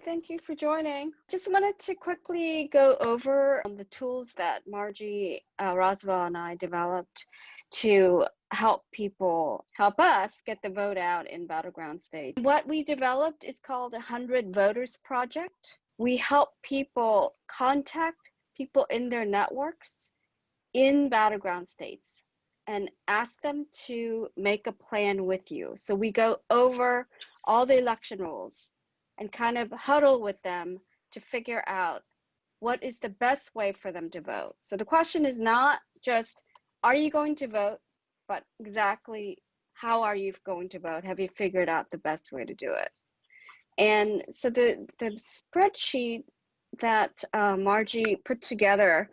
Thank you for joining. Just wanted to quickly go over the tools that Margie Roswell and I developed to help us get the vote out in battleground states. What we developed is called a 100 Voters Project. We help people contact people in their networks in battleground states and ask them to make a plan with you. So we go over all the election rules and kind of huddle with them to figure out what is the best way for them to vote. So the question is not just, are you going to vote, but exactly how are you going to vote? Have you figured out the best way to do it? And so the spreadsheet that Margie put together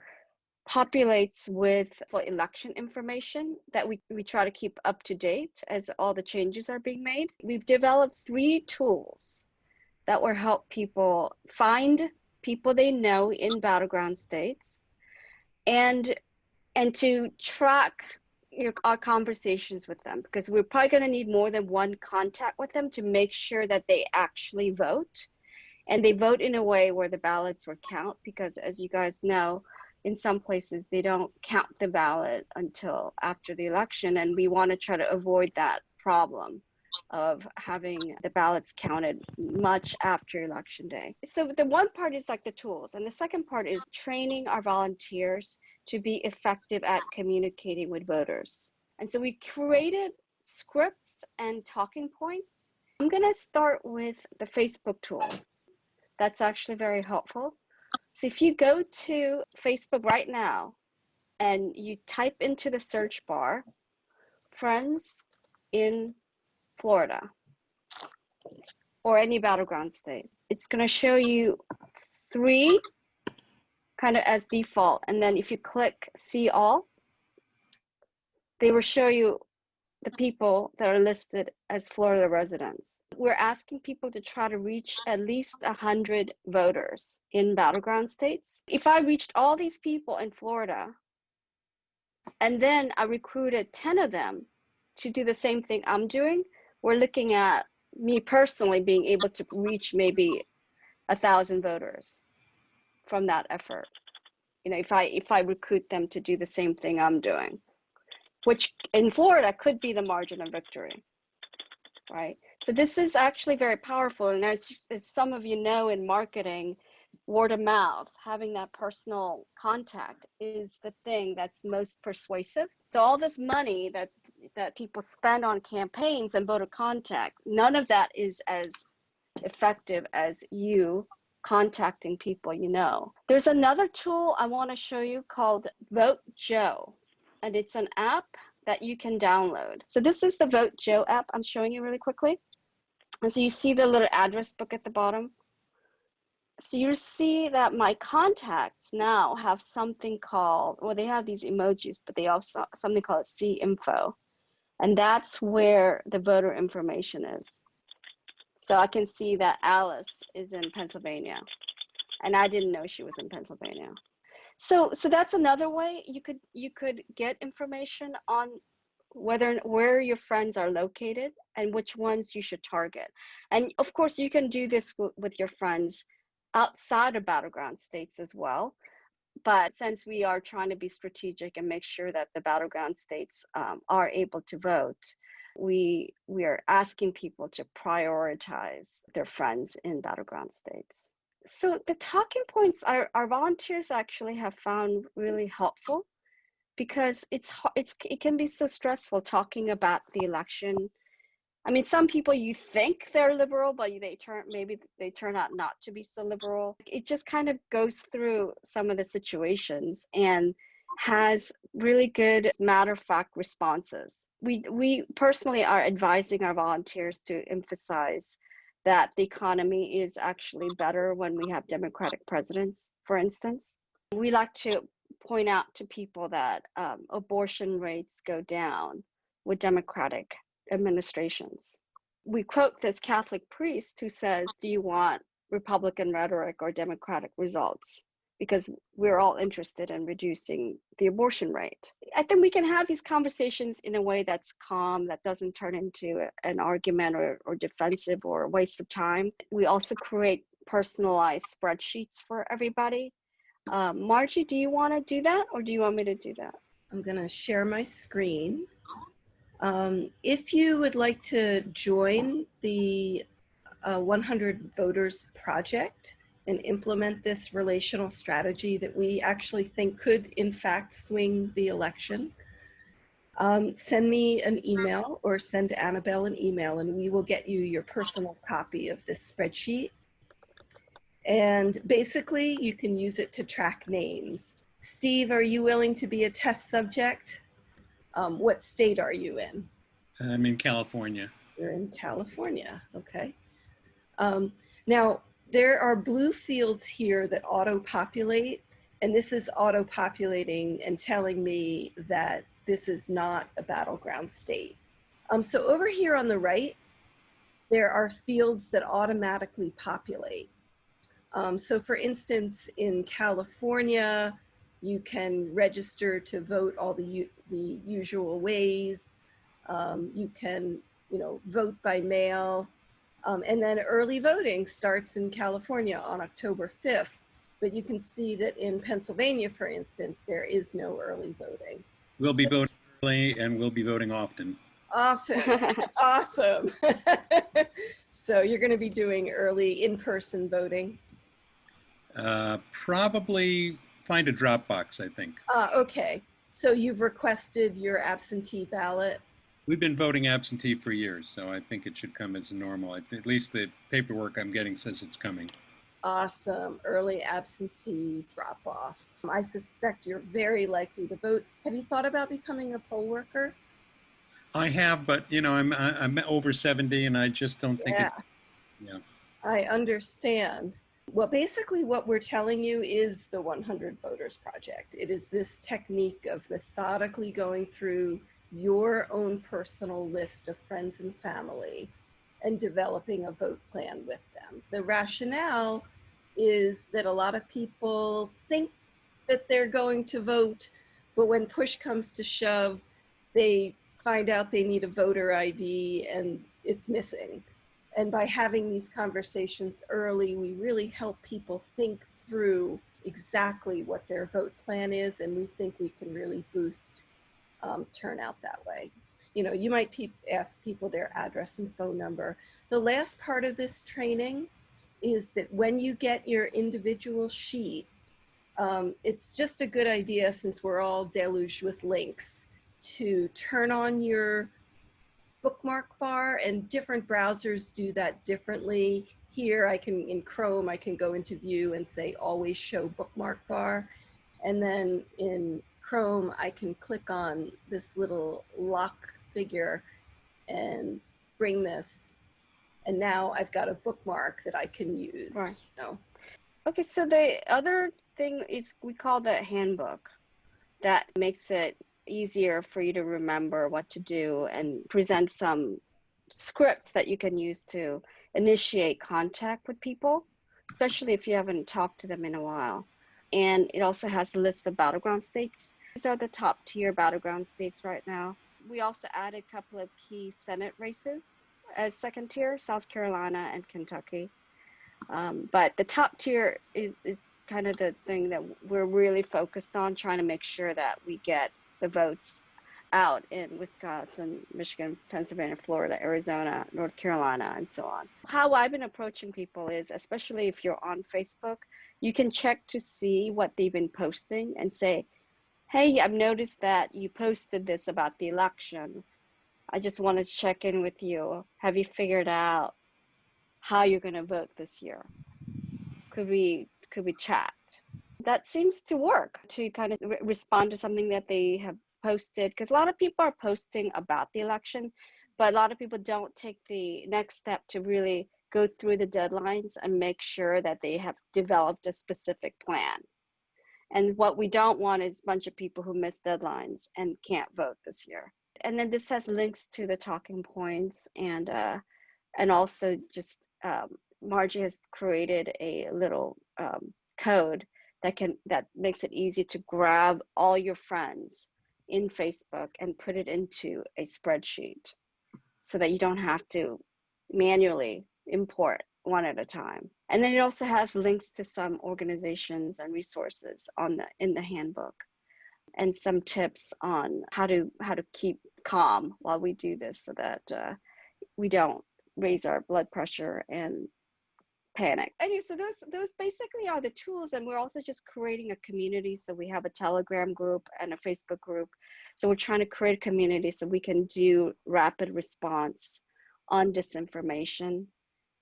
populates with election information that we try to keep up to date as all the changes are being made. We've developed 3 tools that will help people find people they know in battleground states and to track our conversations with them, because we're probably going to need more than one contact with them to make sure that they actually vote, and they vote in a way where the ballots will count, because as you guys know, in some places they don't count the ballot until after the election, and we want to try to avoid that problem of having the ballots counted much after election day. So the one part is like the tools, and the second part is training our volunteers to be effective at communicating with voters. And so we created scripts and talking points. I'm going to start with the Facebook tool. That's actually very helpful. So if you go to Facebook right now and you type into the search bar, friends in Florida or any battleground state, it's going to show you 3 kind of as default, and then if you click see all, they will show you the people that are listed as Florida residents. We're asking people to try to reach at least 100 voters in battleground states. If I reached all these people in Florida and then I recruited 10 of them to do the same thing I'm doing, we're looking at me personally being able to reach maybe 1,000 voters from that effort. You know, if I recruit them to do the same thing I'm doing, which in Florida could be the margin of victory, right? So this is actually very powerful. And as some of you know, in marketing, word of mouth, having that personal contact is the thing that's most persuasive. So all this money that people spend on campaigns and voter contact, none of that is as effective as you contacting people you know. There's another tool I want to show you called Vote Joe, and it's an app that you can download. So this is the Vote Joe app I'm showing you really quickly. And so you see the little address book at the bottom. So you see that my contacts now have something called, well, they have these emojis, but they also have something called See Info. And that's where the voter information is. So I can see that Alice is in Pennsylvania, and I didn't know she was in Pennsylvania. So that's another way you could get information on where your friends are located and which ones you should target. And of course, you can do this with your friends outside of battleground states as well. But since we are trying to be strategic and make sure that the battleground states are able to vote, we are asking people to prioritize their friends in battleground states. So the talking points our volunteers actually have found really helpful, because it can be so stressful talking about the election. I mean, some people you think they're liberal, but maybe they turn out not to be so liberal. It just kind of goes through some of the situations and has really good matter-of-fact responses. We personally are advising our volunteers to emphasize that the economy is actually better when we have Democratic presidents, for instance. We like to point out to people that abortion rates go down with Democratic administrations. We quote this Catholic priest who says, do you want Republican rhetoric or Democratic results? Because we're all interested in reducing the abortion rate. I think we can have these conversations in a way that's calm, that doesn't turn into an argument or defensive or a waste of time. We also create personalized spreadsheets for everybody. Margie, do you want to do that, or do you want me to do that? I'm going to share my screen. If you would like to join the 100 Voters Project and implement this relational strategy that we actually think could, in fact, swing the election, send me an email or send Annabelle an email, and we will get you your personal copy of this spreadsheet. And basically, you can use it to track names. Steve, are you willing to be a test subject? What state are you in? I'm in California. You're in California, okay. Now, there are blue fields here that auto-populate, and this is auto-populating and telling me that this is not a battleground state. So over here on the right, there are fields that automatically populate. So for instance, in California, you can register to vote all the usual ways. You can, vote by mail. And then early voting starts in California on October 5th. But you can see that in Pennsylvania, for instance, there is no early voting. We'll be voting early and we'll be voting often. Often. Awesome. So you're going to be doing early in-person voting? Probably find a Dropbox, I think. Okay. So you've requested your absentee ballot? We've been voting absentee for years, so I think it should come as normal. At least the paperwork I'm getting says it's coming. Awesome. Early absentee drop-off. I suspect you're very likely to vote. Have you thought about becoming a poll worker? I have, but I'm over 70, and I just don't think it. Yeah. I understand. Well, basically what we're telling you is the 100 Voters Project. It is this technique of methodically going through your own personal list of friends and family and developing a vote plan with them. The rationale is that a lot of people think that they're going to vote, but when push comes to shove, they find out they need a voter ID and it's missing. And by having these conversations early, we really help people think through exactly what their vote plan is, and we think we can really boost turnout that way. You might ask people their address and phone number. The last part of this training is that when you get your individual sheet, it's just a good idea, since we're all deluged with links, to turn on your bookmark bar, and different browsers do that differently. Here in Chrome, I can go into view and say always show bookmark bar. And then in Chrome, I can click on this little lock figure and bring this. And now I've got a bookmark that I can use. Right. So. Okay, so the other thing is we call the handbook. That makes it easier for you to remember what to do and present some scripts that you can use to initiate contact with people, especially if you haven't talked to them in a while. And it also has a list of battleground states. These are the top tier battleground states right now. We also added a couple of key Senate races as second tier, South Carolina and Kentucky. But the top tier is kind of the thing that we're really focused on, trying to make sure that we get the votes out in Wisconsin, Michigan, Pennsylvania, Florida, Arizona, North Carolina, and so on. How I've been approaching people is, especially if you're on Facebook, you can check to see what they've been posting and say, hey, I've noticed that you posted this about the election. I just want to check in with you. Have you figured out how you're going to vote this year? Could we chat? That seems to work, to kind of respond to something that they have posted, because a lot of people are posting about the election, but a lot of people don't take the next step to really go through the deadlines and make sure that they have developed a specific plan. And what we don't want is a bunch of people who miss deadlines and can't vote this year. And then this has links to the talking points, and also just Margie has created a little code that makes it easy to grab all your friends in Facebook and put it into a spreadsheet, so that you don't have to manually import one at a time. And then it also has links to some organizations and resources in the handbook, and some tips on how to keep calm while we do this, so that we don't raise our blood pressure and panic. Anyway, so those basically are the tools, and we're also just creating a community. So we have a Telegram group and a Facebook group. So we're trying to create a community so we can do rapid response on disinformation,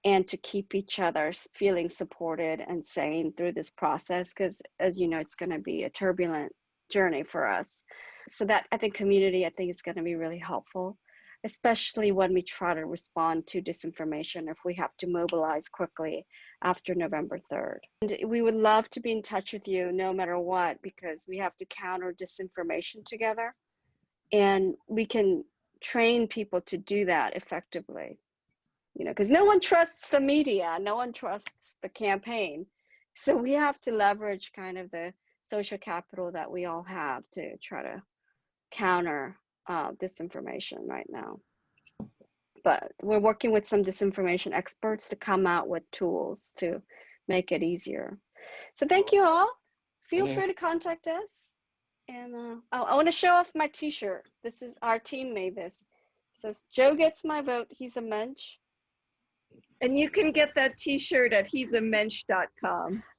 and to keep each other feeling supported and sane through this process, because as you know, it's going to be a turbulent journey for us. So that, I think, community, I think, is going to be really helpful, especially when we try to respond to disinformation, if we have to mobilize quickly after November 3rd. And we would love to be in touch with you no matter what, because we have to counter disinformation together, and we can train people to do that effectively. You know, because no one trusts the media, no one trusts the campaign. So we have to leverage kind of the social capital that we all have to try to counter disinformation right now. But we're working with some disinformation experts to come out with tools to make it easier. So thank you all. Feel free to contact us. And I want to show off my t-shirt. This is, our team made this. It says, Joe gets my vote, he's a mensch. And you can get that t-shirt at he'samensch.com.